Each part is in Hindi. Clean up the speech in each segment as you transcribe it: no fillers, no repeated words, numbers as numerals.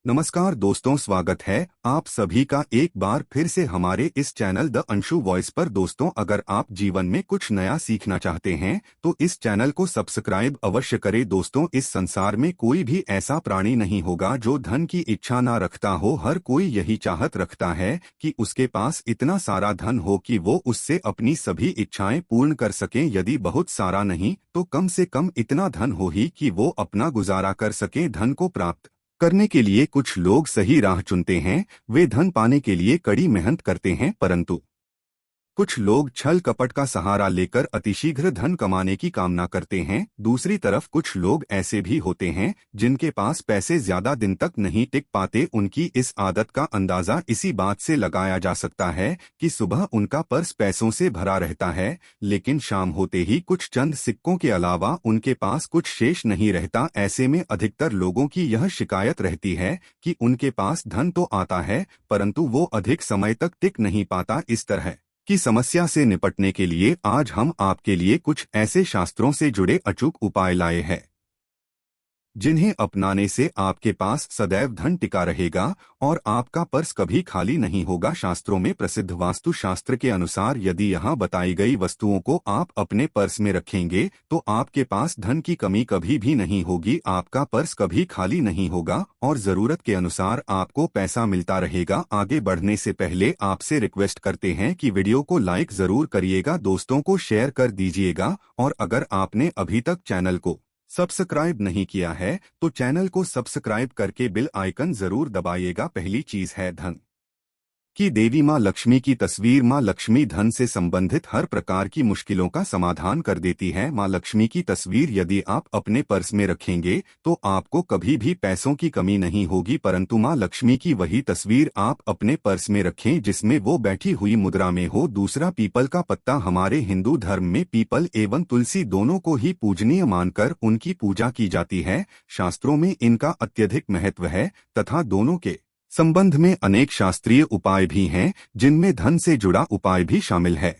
नमस्कार दोस्तों, स्वागत है आप सभी का एक बार फिर से हमारे इस चैनल द अंशु वॉइस पर। दोस्तों, अगर आप जीवन में कुछ नया सीखना चाहते हैं तो इस चैनल को सब्सक्राइब अवश्य करें। दोस्तों, इस संसार में कोई भी ऐसा प्राणी नहीं होगा जो धन की इच्छा ना रखता हो। हर कोई यही चाहत रखता है कि उसके पास इतना सारा धन हो कि वो उससे अपनी सभी इच्छाएं पूर्ण कर सकें। यदि बहुत सारा नहीं तो कम से कम इतना धन हो ही कि वो अपना गुजारा कर सकें। धन को प्राप्त करने के लिए कुछ लोग सही राह चुनते हैं। वे धन पाने के लिए कड़ी मेहनत करते हैं, परंतु कुछ लोग छल कपट का सहारा लेकर अतिशीघ्र धन कमाने की कामना करते हैं। दूसरी तरफ कुछ लोग ऐसे भी होते हैं जिनके पास पैसे ज्यादा दिन तक नहीं टिक पाते। उनकी इस आदत का अंदाजा इसी बात से लगाया जा सकता है कि सुबह उनका पर्स पैसों से भरा रहता है, लेकिन शाम होते ही कुछ चंद सिक्कों के अलावा उनके पास कुछ शेष नहीं रहता। ऐसे में अधिकतर लोगों की यह शिकायत रहती है कि उनके पास धन तो आता है परंतु वो अधिक समय तक टिक नहीं पाता। इस तरह की समस्या से निपटने के लिए आज हम आपके लिए कुछ ऐसे शास्त्रों से जुड़े अचूक उपाय लाए हैं जिन्हें अपनाने से आपके पास सदैव धन टिका रहेगा और आपका पर्स कभी खाली नहीं होगा। शास्त्रों में प्रसिद्ध वास्तु शास्त्र के अनुसार यदि यहाँ बताई गई वस्तुओं को आप अपने पर्स में रखेंगे तो आपके पास धन की कमी कभी भी नहीं होगी। आपका पर्स कभी खाली नहीं होगा और जरूरत के अनुसार आपको पैसा मिलता रहेगा। आगे बढ़ने से पहले आपसे रिक्वेस्ट करते हैं कि वीडियो को लाइक जरूर करिएगा, दोस्तों को शेयर कर दीजिएगा और अगर आपने अभी तक चैनल को सब्सक्राइब नहीं किया है तो चैनल को सब्सक्राइब करके बेल आइकन जरूर दबाइएगा। पहली चीज है धन की देवी मां लक्ष्मी की तस्वीर। मां लक्ष्मी धन से संबंधित हर प्रकार की मुश्किलों का समाधान कर देती है। मां लक्ष्मी की तस्वीर यदि आप अपने पर्स में रखेंगे तो आपको कभी भी पैसों की कमी नहीं होगी, परंतु मां लक्ष्मी की वही तस्वीर आप अपने पर्स में रखें जिसमें वो बैठी हुई मुद्रा में हो। दूसरा, पीपल का पत्ता। हमारे हिंदू धर्म में पीपल एवं तुलसी दोनों को ही पूजनीय मानकर उनकी पूजा की जाती है। शास्त्रों में इनका अत्यधिक महत्व है तथा दोनों के संबंध में अनेक शास्त्रीय उपाय भी हैं जिनमें धन से जुड़ा उपाय भी शामिल है।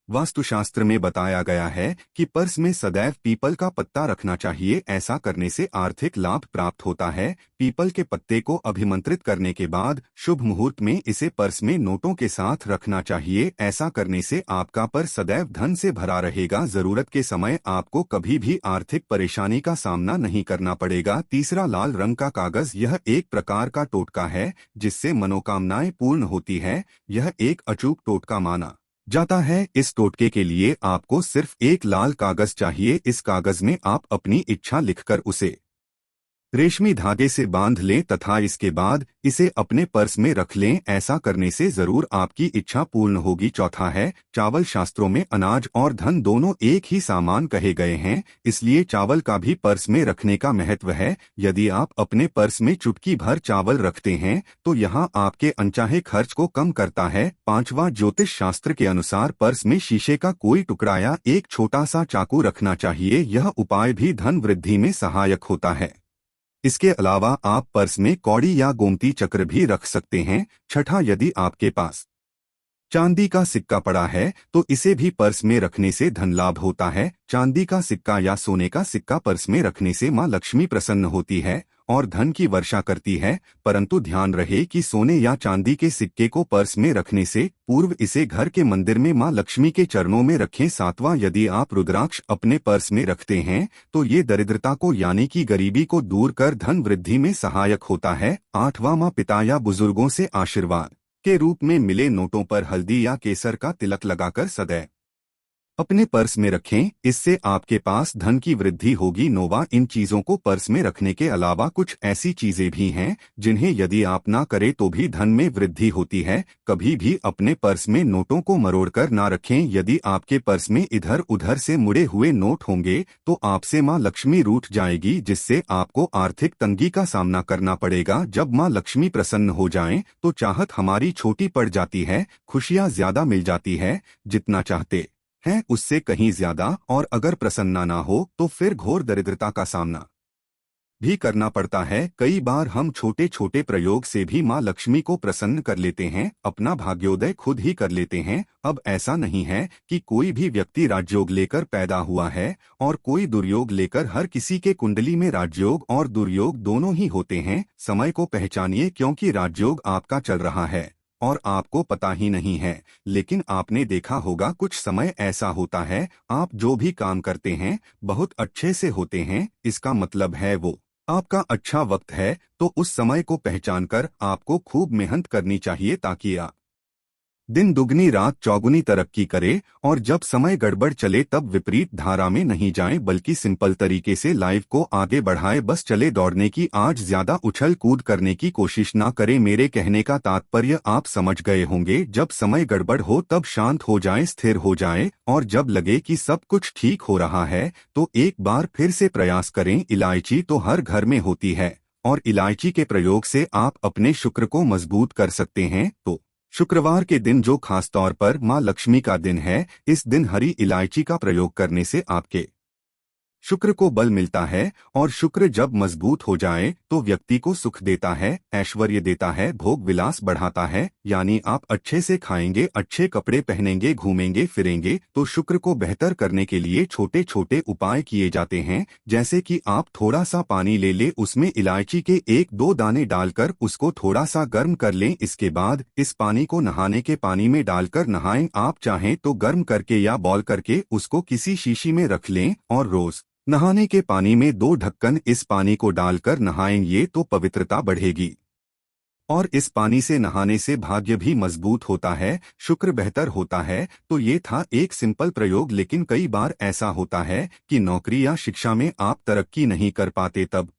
वास्तुशास्त्र में बताया गया है कि पर्स में सदैव पीपल का पत्ता रखना चाहिए। ऐसा करने से आर्थिक लाभ प्राप्त होता है। पीपल के पत्ते को अभिमंत्रित करने के बाद शुभ मुहूर्त में इसे पर्स में नोटों के साथ रखना चाहिए। ऐसा करने से आपका पर्स सदैव धन से भरा रहेगा। जरूरत के समय आपको कभी भी आर्थिक परेशानी का सामना नहीं करना पड़ेगा। तीसरा, लाल रंग का कागज। यह एक प्रकार का टोटका है जिससे मनोकामनाएं पूर्ण होती है। यह एक अचूक टोटका माना जाता है। इस टोटके के लिए आपको सिर्फ एक लाल कागज चाहिए। इस कागज में आप अपनी इच्छा लिखकर उसे रेशमी धागे से बांध लें तथा इसके बाद इसे अपने पर्स में रख लें। ऐसा करने से जरूर आपकी इच्छा पूर्ण होगी। चौथा है चावल। शास्त्रों में अनाज और धन दोनों एक ही सामान कहे गए हैं, इसलिए चावल का भी पर्स में रखने का महत्व है। यदि आप अपने पर्स में चुटकी भर चावल रखते हैं तो यहाँ आपके अनचाहे खर्च को कम करता है। पांचवा, ज्योतिष शास्त्र के अनुसार पर्स में शीशे का कोई टुकड़ा या एक छोटा सा चाकू रखना चाहिए। यह उपाय भी धन वृद्धि में सहायक होता है। इसके अलावा आप पर्स में कौड़ी या गोमती चक्र भी रख सकते हैं। छठा, यदि आपके पास चांदी का सिक्का पड़ा है तो इसे भी पर्स में रखने से धन लाभ होता है। चांदी का सिक्का या सोने का सिक्का पर्स में रखने से मां लक्ष्मी प्रसन्न होती है और धन की वर्षा करती है, परंतु ध्यान रहे कि सोने या चांदी के सिक्के को पर्स में रखने से पूर्व इसे घर के मंदिर में मां लक्ष्मी के चरणों में रखें। सातवां, यदि आप रुद्राक्ष अपने पर्स में रखते हैं तो ये दरिद्रता को यानी कि गरीबी को दूर कर धन वृद्धि में सहायक होता है। आठवां, मां पिता या बुजुर्गों से आशीर्वाद के रूप में मिले नोटों पर हल्दी या केसर का तिलक लगाकर सदैव अपने पर्स में रखें। इससे आपके पास धन की वृद्धि होगी। नौवां, इन चीजों को पर्स में रखने के अलावा कुछ ऐसी चीजें भी हैं जिन्हें यदि आप ना करें तो भी धन में वृद्धि होती है। कभी भी अपने पर्स में नोटों को मरोड़कर ना रखें। यदि आपके पर्स में इधर उधर से मुड़े हुए नोट होंगे तो आपसे मां लक्ष्मी रूठ जाएगी, जिससे आपको आर्थिक तंगी का सामना करना पड़ेगा। जब मां लक्ष्मी प्रसन्न हो जाएं तो चाहत हमारी छोटी पड़ जाती है, खुशियां ज्यादा मिल जाती है, जितना चाहते है उससे कहीं ज्यादा, और अगर प्रसन्ना ना हो तो फिर घोर दरिद्रता का सामना भी करना पड़ता है। कई बार हम छोटे छोटे प्रयोग से भी माँ लक्ष्मी को प्रसन्न कर लेते हैं, अपना भाग्योदय खुद ही कर लेते हैं। अब ऐसा नहीं है कि कोई भी व्यक्ति राजयोग लेकर पैदा हुआ है और कोई दुर्योग लेकर। हर किसी के कुंडली में राजयोग और दुर्योग दोनों ही होते हैं। समय को पहचानिए, क्योंकि राजयोग आपका चल रहा है और आपको पता ही नहीं है। लेकिन आपने देखा होगा कुछ समय ऐसा होता है, आप जो भी काम करते हैं बहुत अच्छे से होते हैं, इसका मतलब है वो आपका अच्छा वक्त है। तो उस समय को पहचानकर आपको खूब मेहनत करनी चाहिए, ताकि आप दिन दुगनी रात चौगुनी तरक्की करे। और जब समय गड़बड़ चले तब विपरीत धारा में नहीं जाएं, बल्कि सिंपल तरीके से लाइफ को आगे बढ़ाए। बस चले दौड़ने की, आज ज्यादा उछल कूद करने की कोशिश ना करें। मेरे कहने का तात्पर्य आप समझ गए होंगे। जब समय गड़बड़ हो तब शांत हो जाएं, स्थिर हो जाएं, और जब लगे कि सब कुछ ठीक हो रहा है तो एक बार फिर से प्रयास करें। इलायची तो हर घर में होती है और इलायची के प्रयोग से आप अपने शुक्र को मजबूत कर सकते हैं। तो शुक्रवार के दिन, जो खास तौर पर माँ लक्ष्मी का दिन है, इस दिन हरी इलायची का प्रयोग करने से आपके शुक्र को बल मिलता है। और शुक्र जब मजबूत हो जाए तो व्यक्ति को सुख देता है, ऐश्वर्य देता है, भोग विलास बढ़ाता है। यानी आप अच्छे से खाएंगे, अच्छे कपड़े पहनेंगे, घूमेंगे फिरेंगे। तो शुक्र को बेहतर करने के लिए छोटे छोटे उपाय किए जाते हैं, जैसे कि आप थोड़ा सा पानी ले उसमें इलायची के 1-2 दाने डालकर उसको थोड़ा सा गर्म कर लें। इसके बाद इस पानी को नहाने के पानी में डालकर नहाएं। आप चाहें तो गर्म करके या बॉयल करके उसको किसी शीशी में रख लें और रोज नहाने के पानी में 2 ढक्कन इस पानी को डालकर नहाएंगे तो पवित्रता बढ़ेगी। और इस पानी से नहाने से भाग्य भी मजबूत होता है, शुक्र बेहतर होता है। तो ये था एक सिंपल प्रयोग, लेकिन कई बार ऐसा होता है कि नौकरी या शिक्षा में आप तरक्की नहीं कर पाते, तब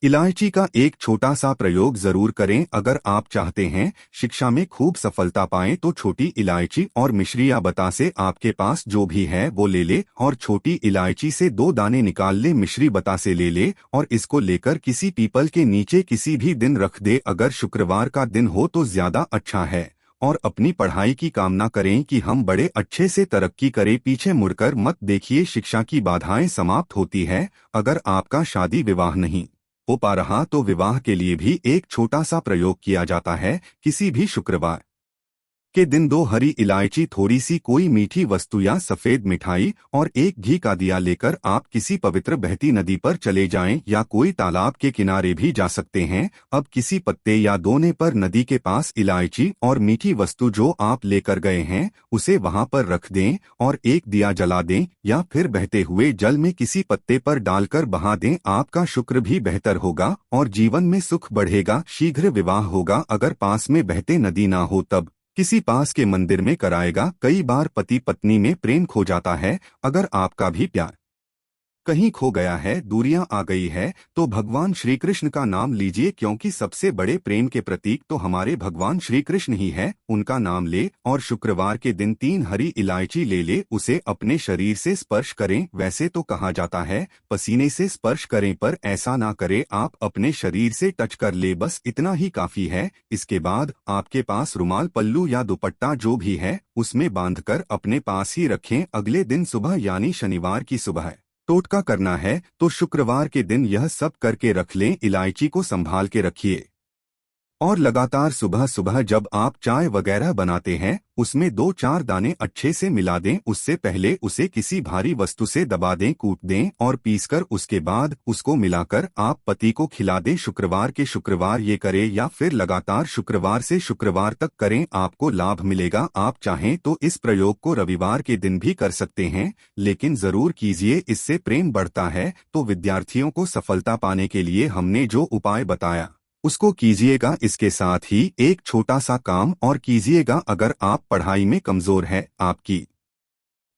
इलायची का एक छोटा सा प्रयोग जरूर करें। अगर आप चाहते हैं शिक्षा में खूब सफलता पाएं तो छोटी इलायची और मिश्री या बतासे, आपके पास जो भी है वो ले ले और छोटी इलायची से 2 दाने निकाल ले, मिश्री बतासे ले ले और इसको लेकर किसी पीपल के नीचे किसी भी दिन रख दे। अगर शुक्रवार का दिन हो तो ज्यादा अच्छा है। और अपनी पढ़ाई की कामना करें कि हम बड़े अच्छे से तरक्की करें। पीछे मुड़कर मत देखिए, शिक्षा की बाधाएं समाप्त होती है। अगर आपका शादी विवाह नहीं हो पा रहा तो विवाह के लिए भी एक छोटा सा प्रयोग किया जाता है। किसी भी शुक्रवार के दिन 2 हरी इलायची, थोड़ी सी कोई मीठी वस्तु या सफेद मिठाई और एक घी का दिया लेकर आप किसी पवित्र बहती नदी पर चले जाएं या कोई तालाब के किनारे भी जा सकते हैं। अब किसी पत्ते या दोने पर नदी के पास इलायची और मीठी वस्तु जो आप लेकर गए हैं उसे वहां पर रख दें और एक दिया जला दें या फिर बहते हुए जल में किसी पत्ते पर डालकर बहा दें। आपका शुक्र भी बेहतर होगा और जीवन में सुख बढ़ेगा, शीघ्र विवाह होगा। अगर पास में बहते नदी ना हो तब किसी पास के मंदिर में कराएगा। कई बार पति पत्नी में प्रेम खो जाता है। अगर आपका भी प्यार कहीं खो गया है, दूरियां आ गई है, तो भगवान श्री कृष्ण का नाम लीजिए, क्योंकि सबसे बड़े प्रेम के प्रतीक तो हमारे भगवान श्री कृष्ण ही है। उनका नाम ले और शुक्रवार के दिन 3 हरी इलायची ले ले, उसे अपने शरीर से स्पर्श करें। वैसे तो कहा जाता है पसीने से स्पर्श करें, पर ऐसा ना करें, आप अपने शरीर से टच कर ले, बस इतना ही काफी है। इसके बाद आपके पास रुमाल, पल्लू या दुपट्टा जो भी है उसमें बांधकर अपने पास ही रखें। अगले दिन सुबह यानी शनिवार की सुबह टोटका करना है, तो शुक्रवार के दिन यह सब करके रख लें। इलायची को संभाल के रखिए और लगातार सुबह सुबह जब आप चाय वगैरह बनाते हैं उसमें 2-4 दाने अच्छे से मिला दें। उससे पहले उसे किसी भारी वस्तु से दबा दें, कूट दें और पीसकर उसके बाद उसको मिलाकर आप पति को खिला दें। शुक्रवार के शुक्रवार ये करें या फिर लगातार शुक्रवार से शुक्रवार तक करें, आपको लाभ मिलेगा। आप चाहें तो इस प्रयोग को रविवार के दिन भी कर सकते हैं, लेकिन जरूर कीजिए, इससे प्रेम बढ़ता है। तो विद्यार्थियों को सफलता पाने के लिए हमने जो उपाय बताया उसको कीजिएगा। इसके साथ ही एक छोटा सा काम और कीजिएगा। अगर आप पढ़ाई में कमजोर है, आपकी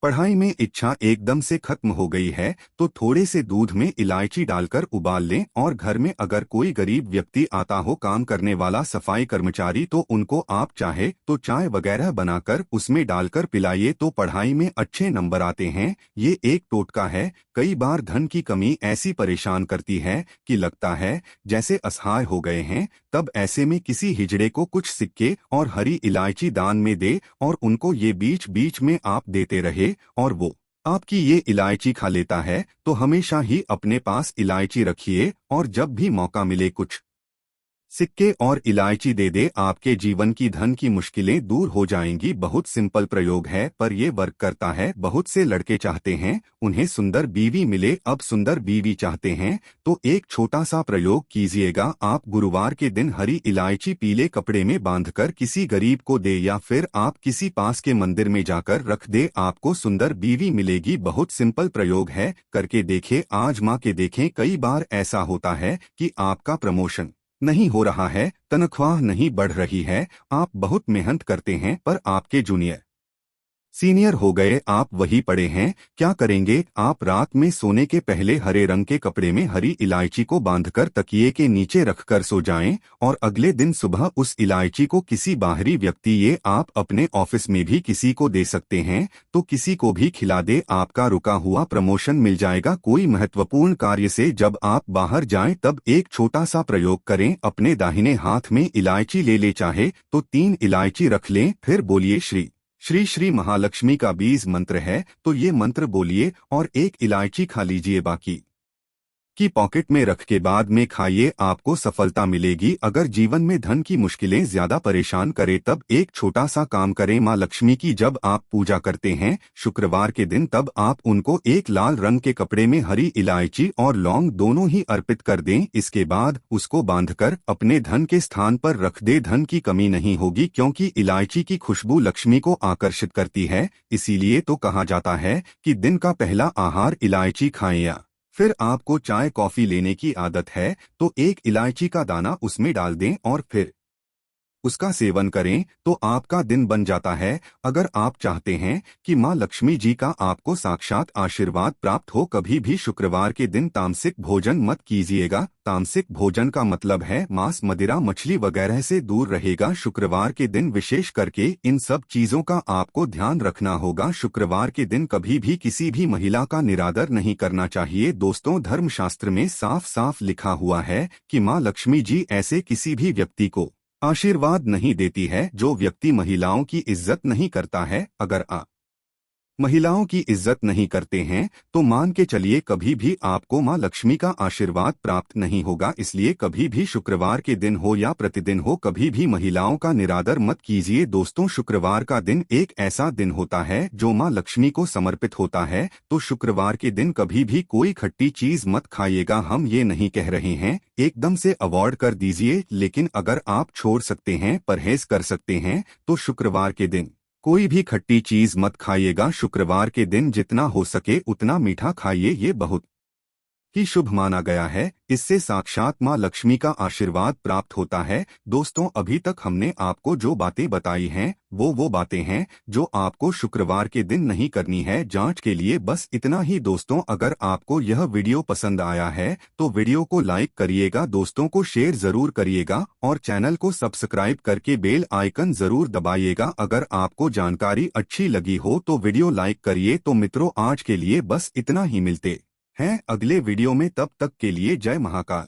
पढ़ाई में इच्छा एकदम से खत्म हो गई है, तो थोड़े से दूध में इलायची डालकर उबाल लें और घर में अगर कोई गरीब व्यक्ति आता हो, काम करने वाला सफाई कर्मचारी, तो उनको आप चाहे तो चाय वगैरह बनाकर उसमें डालकर पिलाइए, तो पढ़ाई में अच्छे नंबर आते हैं। ये एक टोटका है। कई बार धन की कमी ऐसी परेशान करती है कि लगता है जैसे असहाय हो गए हैं, तब ऐसे में किसी हिजड़े को कुछ सिक्के और हरी इलायची दान में दे और उनको ये बीच बीच में आप देते रहे और वो आपकी ये इलायची खा लेता है तो हमेशा ही अपने पास इलायची रखिए और जब भी मौका मिले कुछ सिक्के और इलायची दे दे, आपके जीवन की धन की मुश्किलें दूर हो जाएंगी। बहुत सिंपल प्रयोग है पर ये वर्क करता है। बहुत से लड़के चाहते हैं उन्हें सुंदर बीवी मिले, अब सुंदर बीवी चाहते हैं तो एक छोटा सा प्रयोग कीजिएगा। आप गुरुवार के दिन हरी इलायची पीले कपड़े में बांधकर किसी गरीब को दे या फिर आप किसी पास के मंदिर में जाकर रख दे, आपको सुंदर बीवी मिलेगी। बहुत सिंपल प्रयोग है, करके देखें, आजमा के देखें। कई बार ऐसा होता है कि आपका प्रमोशन नहीं हो रहा है, तनख्वाह नहीं बढ़ रही है, आप बहुत मेहनत करते हैं पर आपके जूनियर सीनियर हो गए, आप वही पड़े हैं। क्या करेंगे आप? रात में सोने के पहले हरे रंग के कपड़े में हरी इलायची को बांधकर तकिए के नीचे रखकर सो जाएं और अगले दिन सुबह उस इलायची को किसी बाहरी व्यक्ति, ये आप अपने ऑफिस में भी किसी को दे सकते हैं, तो किसी को भी खिला दे, आपका रुका हुआ प्रमोशन मिल जाएगा। कोई महत्वपूर्ण कार्य से जब आप बाहर जाएं तब एक छोटा सा प्रयोग करें, अपने दाहिने हाथ में इलायची ले ले, चाहे तो 3 इलायची रख लें, फिर बोलिए श्री श्री श्री महालक्ष्मी का बीज मंत्र है तो ये मंत्र बोलिए और 1 इलायची खा लीजिए, बाकी की पॉकेट में रख के बाद में खाइए, आपको सफलता मिलेगी। अगर जीवन में धन की मुश्किलें ज्यादा परेशान करे तब एक छोटा सा काम करें, माँ लक्ष्मी की जब आप पूजा करते हैं शुक्रवार के दिन, तब आप उनको एक लाल रंग के कपड़े में हरी इलायची और लौंग दोनों ही अर्पित कर दें। इसके बाद उसको बांधकर अपने धन के स्थान पर रख दे, धन की कमी नहीं होगी क्योंकि इलायची की खुशबू लक्ष्मी को आकर्षित करती है। इसीलिए तो कहा जाता है कि दिन का पहला आहार इलायची खाएं। या फिर आपको चाय कॉफी लेने की आदत है तो 1 इलायची का दाना उसमें डाल दें और फिर उसका सेवन करें तो आपका दिन बन जाता है। अगर आप चाहते हैं कि मां लक्ष्मी जी का आपको साक्षात आशीर्वाद प्राप्त हो, कभी भी शुक्रवार के दिन तामसिक भोजन मत कीजिएगा। तामसिक भोजन का मतलब है मांस, मदिरा, मछली वगैरह से दूर रहेगा। शुक्रवार के दिन विशेष करके इन सब चीजों का आपको ध्यान रखना होगा। शुक्रवार के दिन कभी भी किसी भी महिला का निरादर नहीं करना चाहिए। दोस्तों, धर्मशास्त्र में साफ साफ लिखा हुआ है कि मां लक्ष्मी जी ऐसे किसी भी व्यक्ति को आशीर्वाद नहीं देती है जो व्यक्ति महिलाओं की इज्जत नहीं करता है। अगर आप महिलाओं की इज्जत नहीं करते हैं तो मान के चलिए कभी भी आपको मां लक्ष्मी का आशीर्वाद प्राप्त नहीं होगा। इसलिए कभी भी शुक्रवार के दिन हो या प्रतिदिन हो, कभी भी महिलाओं का निरादर मत कीजिए। दोस्तों, शुक्रवार का दिन एक ऐसा दिन होता है जो मां लक्ष्मी को समर्पित होता है, तो शुक्रवार के दिन कभी भी कोई खट्टी चीज मत खाइएगा। हम ये नहीं कह रहे हैं एकदम से अवॉइड कर दीजिए, लेकिन अगर आप छोड़ सकते हैं, परहेज कर सकते हैं, तो शुक्रवार के दिन कोई भी खट्टी चीज मत खाइएगा। शुक्रवार के दिन जितना हो सके उतना मीठा खाइए, ये बहुत ही शुभ माना गया है। इससे साक्षात मां लक्ष्मी का आशीर्वाद प्राप्त होता है। दोस्तों, अभी तक हमने आपको जो बातें बताई हैं वो बातें हैं जो आपको शुक्रवार के दिन नहीं करनी है। जांच के लिए बस इतना ही। दोस्तों, अगर आपको यह वीडियो पसंद आया है तो वीडियो को लाइक करिएगा, दोस्तों को शेयर जरूर करिएगा और चैनल को सब्सक्राइब करके बेल आइकन जरूर दबाइएगा। अगर आपको जानकारी अच्छी लगी हो तो वीडियो लाइक करिए। तो मित्रों, आज के लिए बस इतना ही, मिलते हैं अगले वीडियो में, तब तक के लिए जय महाकाल।